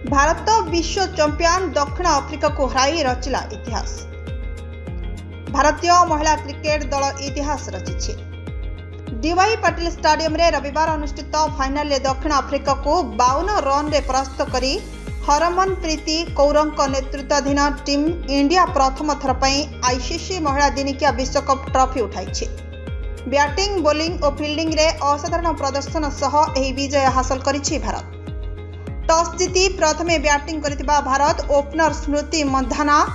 भारत विश्व चैंपियन दक्षिण आफ्रिका को हराई रचिला इतिहास। भारतीय महिला क्रिकेट दल इतिहास रचिछे। डीवाई पाटिल स्टेडियम रे रविवार अनुष्ठित फाइनल रे दक्षिण आफ्रिका को 52 रन रे परास्त करी हरमनप्रीत कौरଙ୍କ नेतृत्वाधीन टीम इंडिया प्रथम थर पई आईसीसी महिला दिनिकिया विश्वकप ट्रॉफी उठाइछे। बैटिंग, बॉलिंग और फील्डिंग रे असाधारण प्रदर्शन सह एही विजय हासिल करिछि भारत। टॉस जीति प्रथमे बैटिंग करितिबा भारत ओपनर स्मृति मंधाना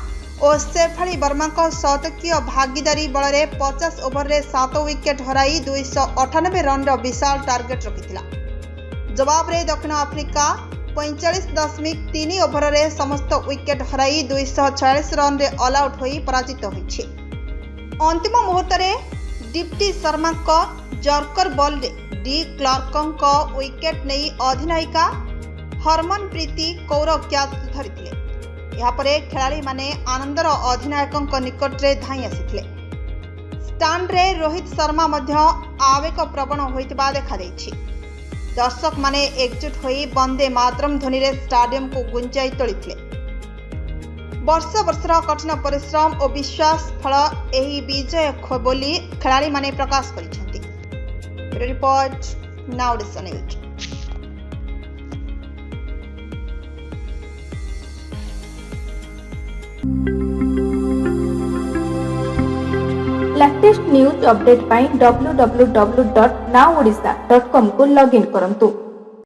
और शेफाली वर्मा को शतकीय भागीदारी बल 50 ओवर रे 7 विकेट हराई 298 रन विशाल टार्गेट रखिथिला। जवाब रे दक्षिण आफ्रिका 45.3 ओवर रे समस्त विकेट हराई 246 रन रे ऑल आउट होई पराजित होइछे। अंतिम मुहूर्त रे डिप्टी शर्मा को जर्कर बॉल रे डी क्लार्कଙ୍କ विकेट नहीं अधिनायिका हरमनप्रीत कौर क्याच धरिथिले। यापरे खेलाड़ी माने आनंदर अधिनायकଙ୍କ निकटरे धाई आसिथिले। स्टैंड रे रोहित शर्मा मध्य आवेग प्रवण होइतबा देखा दैछि। दर्शक माने एकजुट होई वंदे मातरम ध्वनि रे स्टेडियम को गुंजाई तोलिथिले। वर्ष वर्षर कठिन परिश्रम और विश्वास फल एही विजय बोली खेलाड़ी माने प्रकाश करिसेंती। Report now Odisha news. Latest news update पाई www.nowodisha.com को लॉगिन करंतु।